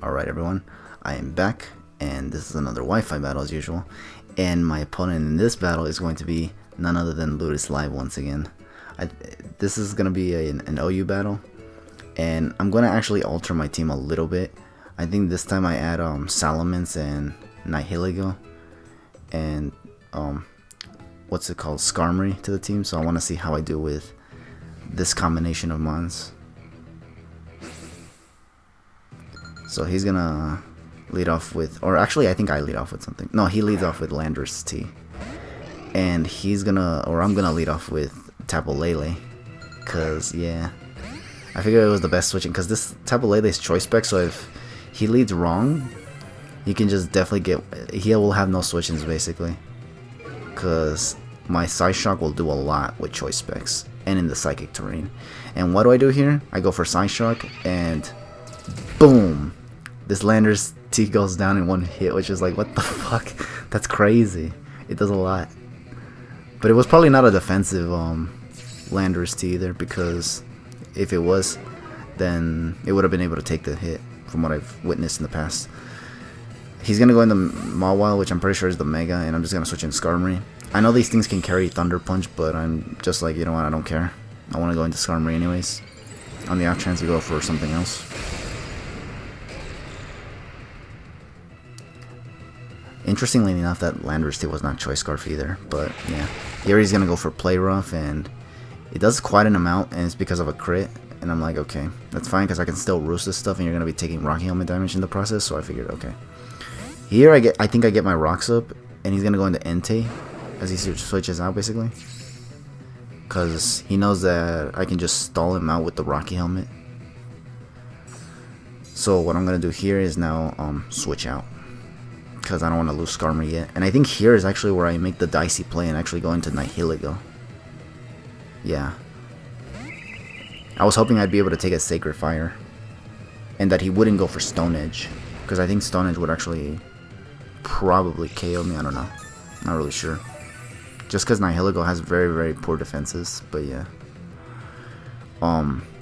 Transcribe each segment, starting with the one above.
Alright everyone, I am back, and this is another Wi-Fi battle as usual, and my opponent in this battle is going to be none other than Ludus Live once again. This is going to be an OU battle, and I'm going to actually alter my team a little bit. I think this time I add Salamence and Nihiligo, and what's it called, Skarmory to the team, so I want to see how I do with this combination of mons. So he's gonna lead off with, or actually I think I lead off with something. No, he leads off with Landorus T. And he's gonna, or I'm gonna lead off with Tapu Lele. Cause yeah, I figured it was the best switching, cause this Tapu Lele is choice spec, so if he leads wrong, you can just definitely get, he will have no switch-ins basically. Cause my Psyshock will do a lot with choice specs and in the psychic terrain. And what do I do here? I go for Psyshock and boom! This Landorus T goes down in one hit, which is like, what the fuck? That's crazy. It does a lot. But it was probably not a defensive Landorus T either, because if it was, then it would have been able to take the hit from what I've witnessed in the past. He's going to go into Mawile, which I'm pretty sure is the Mega, and I'm just going to switch in Skarmory. I know these things can carry Thunder Punch, but I'm just like, you know what, I don't care. I want to go into Skarmory anyways. On the off chance to go for something else. Interestingly enough, that Landorus T was not Choice Scarf either, but yeah. Here he's gonna go for Play Rough, and it does quite an amount, and it's because of a crit, and I'm like, okay, that's fine, because I can still roost this stuff, and you're gonna be taking Rocky Helmet damage in the process, so I figured, okay. Here I think I get my rocks up, and he's gonna go into Entei, as he switches out, basically. Because he knows that I can just stall him out with the Rocky Helmet. So what I'm gonna do here is now switch out, because I don't want to lose Skarmory yet. And I think here is actually where I make the dicey play and actually go into Nihiligo. Yeah. I was hoping I'd be able to take a Sacred Fire. And that he wouldn't go for Stone Edge. Because I think Stone Edge would actually probably KO me. I don't know. Not really sure. Just because Nihiligo has very, very poor defenses. But yeah.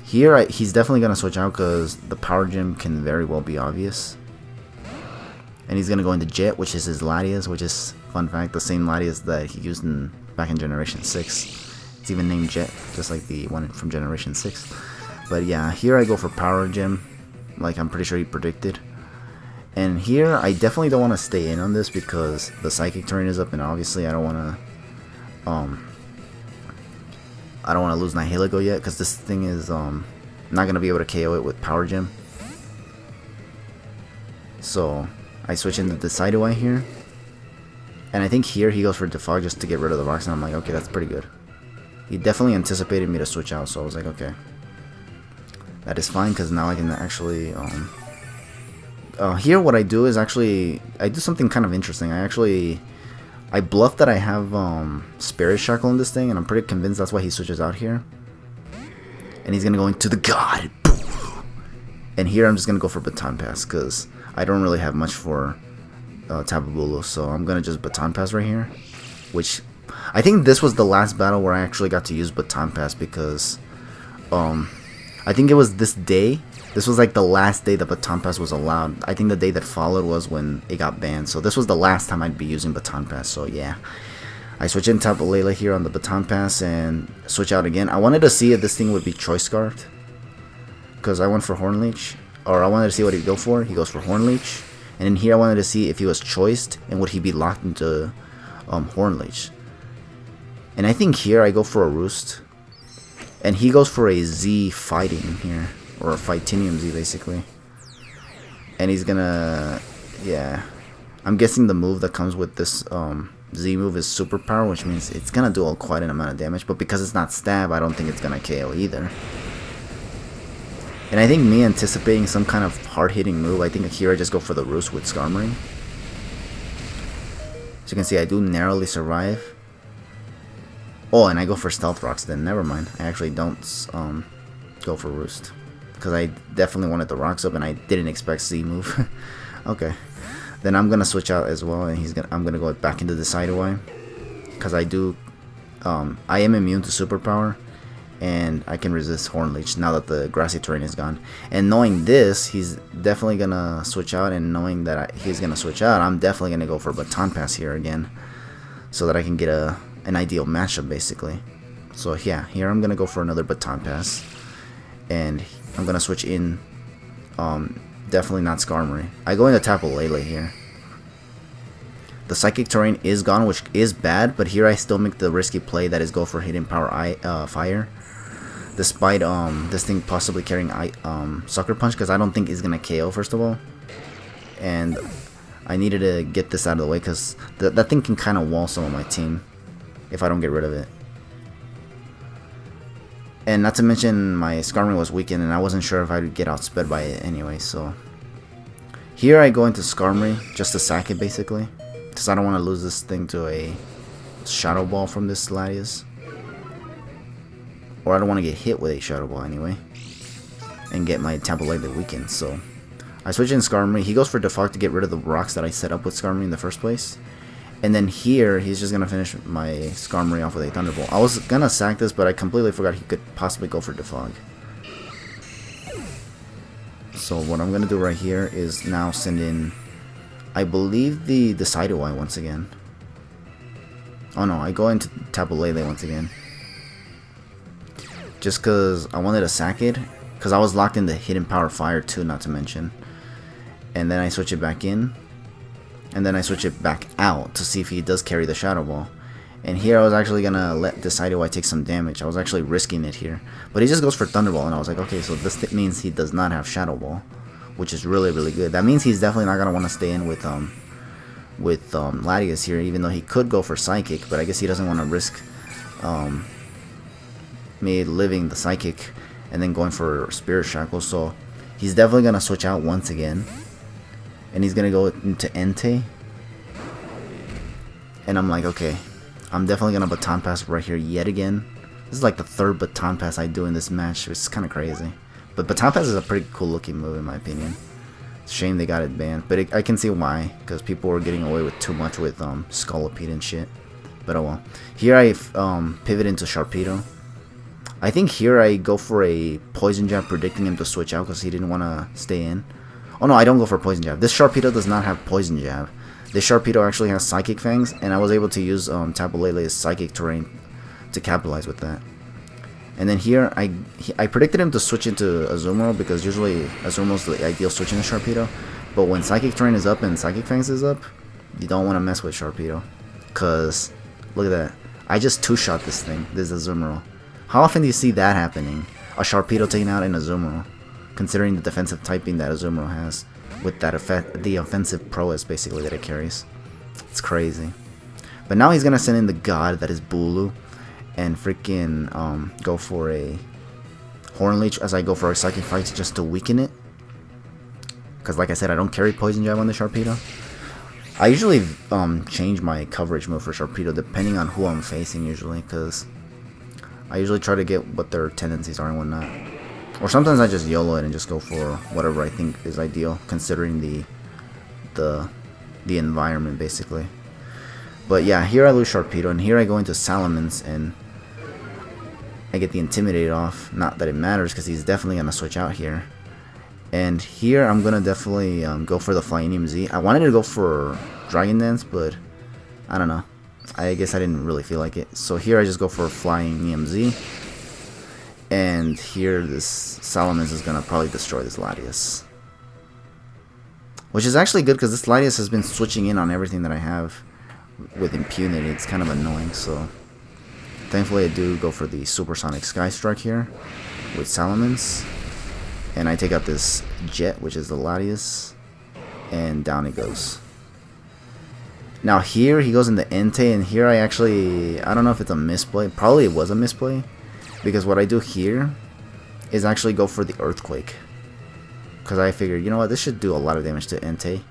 Here he's definitely going to switch out because the Power Gem can very well be obvious. And he's going to go into Jet, which is his Latias, which is, fun fact, the same Latias that he used back in Generation 6. It's even named Jet, just like the one from Generation 6. But yeah, here I go for Power Gem, like I'm pretty sure he predicted. And here, I definitely don't want to stay in on this because the Psychic terrain is up, and obviously I don't want to lose Nihiligo yet, because this thing is not going to be able to KO it with Power Gem. So I switch into Decidueye here, and I think here he goes for Defog just to get rid of the rocks, and I'm like, okay, that's pretty good. He definitely anticipated me to switch out, so I was like, okay, that is fine, because now I can actually here what I do is actually I do something kind of interesting. I bluff that I have Spirit Shackle in this thing, and I'm pretty convinced that's why he switches out here. And he's gonna go into the God, and here I'm just gonna go for Baton Pass because I don't really have much for Tapu Bulu, so I'm gonna just Baton Pass right here. Which I think this was the last battle where I actually got to use Baton Pass, because I think it was this day. This was like the last day that Baton Pass was allowed. I think the day that followed was when it got banned. So this was the last time I'd be using Baton Pass. So yeah, I switch in Tapu Lele here on the Baton Pass and switch out again. I wanted to see if this thing would be Choice Scarfed, because I went for Horn Leech. Or I wanted to see what he'd go for. He goes for Horn Leech. And in here I wanted to see if he was choiced and would he be locked into Horn Leech. And I think here I go for a Roost. And he goes for a Z Fighting here. Or a Fightinium Z basically. And he's gonna, yeah. I'm guessing the move that comes with this Z move is Superpower, which means it's gonna do quite an amount of damage. But because it's not Stab, I don't think it's gonna KO either. And I think me anticipating some kind of hard-hitting move, I think here I just go for the Roost with Skarmory. As you can see, I do narrowly survive. Oh, and I go for Stealth Rocks then. Never mind. I actually don't go for Roost, because I definitely wanted the rocks up, and I didn't expect Z move. Okay. Then I'm going to switch out as well, and I'm going to go back into Decidueye, because I am immune to Superpower. and I can resist Horn Leech now that the grassy terrain is gone. And knowing this, he's definitely gonna switch out, and knowing that he's gonna switch out, I'm definitely gonna go for Baton Pass here again, so that I can get an ideal matchup basically. So yeah, here I'm gonna go for another Baton Pass, and I'm gonna switch in. Definitely not Skarmory. I go into Tapu Lele here. The Psychic Terrain is gone, which is bad, but here I still make the risky play that is go for Hidden Power Fire. Despite this thing possibly carrying Sucker Punch, because I don't think it's going to KO first of all. And I needed to get this out of the way, because that thing can kind of wall some of my team if I don't get rid of it. And not to mention my Skarmory was weakened, and I wasn't sure if I would get outsped by it anyway, so... Here I go into Skarmory, just to sack it basically. Because I don't want to lose this thing to a Shadow Ball from this Latias. Or I don't want to get hit with a Shadow Ball anyway. And get my Tapu Lele weakened, so... I switch in Skarmory. He goes for Defog to get rid of the rocks that I set up with Skarmory in the first place. And then here, he's just going to finish my Skarmory off with a Thunderbolt. I was going to sack this, but I completely forgot he could possibly go for Defog. So what I'm going to do right here is now send in... I believe the Decidueye once again. Oh no, I go into Tapu Lele once again. Just because I wanted to sack it. Because I was locked into Hidden Power Fire too, not to mention. And then I switch it back in. And then I switch it back out to see if he does carry the Shadow Ball. And here I was actually going to let Decidueye take some damage. I was actually risking it here. But he just goes for Thunderbolt, and I was like, okay, so this means he does not have Shadow Ball. Which is really, really good. That means he's definitely not going to want to stay in with Latias here, even though he could go for Psychic, but I guess he doesn't want to risk me living the Psychic and then going for Spirit Shackle, so he's definitely going to switch out once again. And he's going to go into Entei. And I'm like, okay, I'm definitely going to Baton Pass right here yet again. This is like the third Baton Pass I do in this match, which is kind of crazy. But Baton Pass is a pretty cool looking move in my opinion. It's a shame they got it banned, but I can see why, because people were getting away with too much with Scolipede and shit. But oh well. Here I pivot into Sharpedo. I think here I go for a Poison Jab, predicting him to switch out because he didn't want to stay in. Oh no, I don't go for Poison Jab. This Sharpedo does not have Poison Jab. This Sharpedo actually has Psychic Fangs, and I was able to use Tapu Lele's Psychic Terrain to capitalize with that. And then here, I predicted him to switch into Azumarill, because usually Azumarill's the ideal switch into Sharpedo. But when Psychic Terrain is up and Psychic Fangs is up, you don't want to mess with Sharpedo. Because, look at that. I just two-shot this thing, this Azumarill. How often do you see that happening? A Sharpedo taking out an Azumarill, considering the defensive typing that Azumarill has, with that the offensive prowess basically that it carries. It's crazy. But now he's going to send in the god that is Bulu. And freaking go for a Horn Leech as I go for a Psychic Fight just to weaken it. Because like I said, I don't carry Poison Jab on the Sharpedo. I usually change my coverage move for Sharpedo depending on who I'm facing usually. Because I usually try to get what their tendencies are and whatnot. Or sometimes I just YOLO it and just go for whatever I think is ideal, considering the environment basically. But yeah, here I lose Sharpedo, and here I go into Salamence, and I get the Intimidate off. Not that it matters, because he's definitely going to switch out here. And here I'm going to definitely go for the Flying EMZ. I wanted to go for Dragon Dance, but I don't know. I guess I didn't really feel like it. So here I just go for Flying EMZ. And here this Salamence is going to probably destroy this Latias. Which is actually good, because this Latias has been switching in on everything that I have with impunity. It's kind of annoying, so thankfully I do go for the Supersonic Sky Strike here with Salamence, and I take out this Jet, which is the Latias, and down it goes. Now here he goes into Entei, and here I don't know if it's a misplay. Probably it was a misplay, because what I do here is actually go for the Earthquake, because I figured, you know what, this should do a lot of damage to Entei.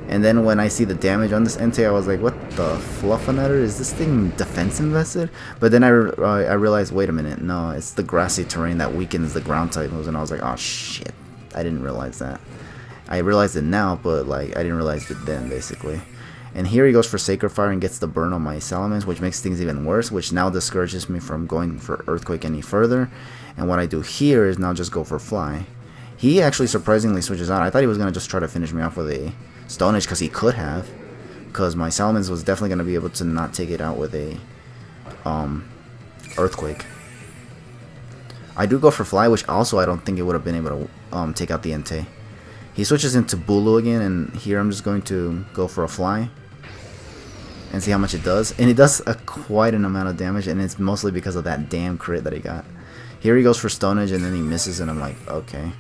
And then when I see the damage on this Entei, I was like, what the fluffernutter? Is this thing defense invested? But then I realized, wait a minute, no, it's the grassy terrain that weakens the ground type moves, and I was like, oh shit, I didn't realize that. I realized it now, but like I didn't realize it then, basically. And here he goes for Sacred Fire and gets the burn on my Salamence, which makes things even worse, which now discourages me from going for Earthquake any further. And what I do here is now just go for Fly. He actually surprisingly switches out. I thought he was going to just try to finish me off with a Stone Edge, because he could have. Because my Salamence was definitely going to be able to not take it out with a Earthquake. I do go for Fly, which also I don't think it would have been able to take out the Entei. He switches into Bulu again, and here I'm just going to go for a Fly and see how much it does. And it does quite an amount of damage, and it's mostly because of that damn crit that he got. Here he goes for Stone Edge, and then he misses, and I'm like, okay,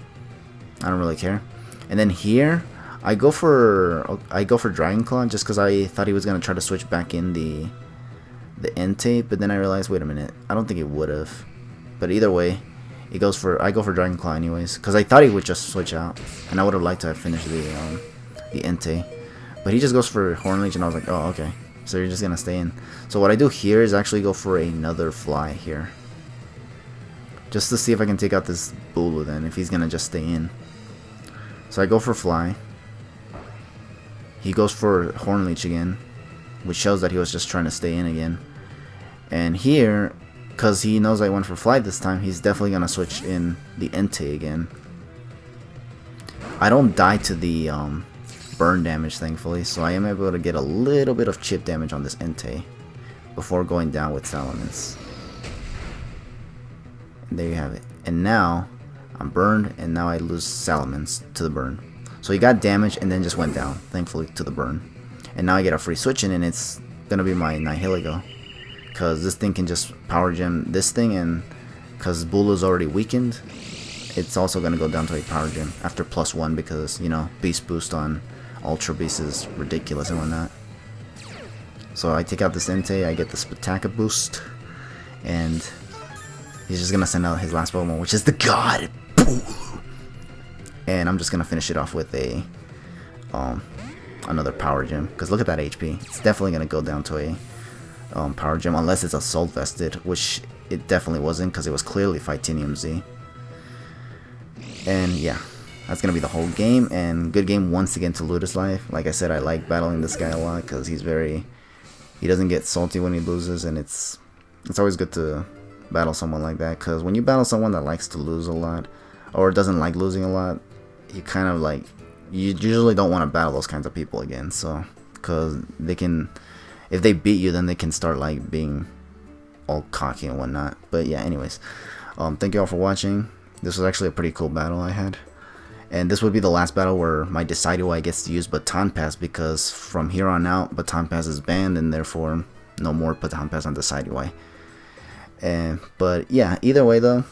I don't really care. And then here I go for Dragon Claw, just because I thought he was gonna try to switch back in the Entei, but then I realized, wait a minute, I don't think it would have. But either way, I go for Dragon Claw anyways, because I thought he would just switch out, and I would have liked to have finished the Entei. But he just goes for Horn Leech, and I was like, oh, okay, so you're just gonna stay in. So what I do here is actually go for another Fly here, just to see if I can take out this Bulu then, if he's gonna just stay in. So I go for Fly. He goes for Horn Leech again, which shows that he was just trying to stay in again. And here, because he knows I went for Fly this time, he's definitely going to switch in the Entei again. I don't die to the burn damage, thankfully, so I am able to get a little bit of chip damage on this Entei before going down with Salamence. And there you have it. And now I'm burned, and now I lose Salamence to the burn. So he got damage and then just went down, thankfully, to the burn. And now I get a free switch in, and it's going to be my Nihilego. Because this thing can just power gem this thing, and because Bulu's already weakened, it's also going to go down to a power gem after +1, because, you know, beast boost on Ultra Beast is ridiculous and whatnot. So I take out this Entei, I get the Spitaka boost, and he's just going to send out his last Pokemon, which is the God Bulu. And I'm just going to finish it off with a another power gem, because look at that HP. It's definitely going to go down to a power gem, unless it's Assault Vested, which it definitely wasn't, because it was clearly Fightinium Z. And yeah, that's gonna be the whole game. And good game once again to Ludus Life. Like I said, I like battling this guy a lot, because he doesn't get salty when he loses, and it's always good to battle someone like that, because when you battle someone that likes to lose a lot, or doesn't like losing a lot, you kind of like, you usually don't want to battle those kinds of people again. So, because they can, if they beat you, then they can start like being all cocky and whatnot. But yeah, anyways, thank you all for watching. This was actually a pretty cool battle I had, and this would be the last battle where my Decidueye gets to use Baton Pass, because from here on out Baton Pass is banned, and therefore no more Baton Pass on Decidueye. But yeah, either way though,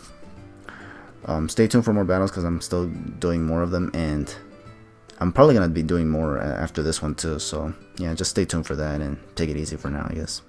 stay tuned for more battles, because I'm still doing more of them, and I'm probably going to be doing more after this one too. So yeah, just stay tuned for that, and take it easy for now, I guess.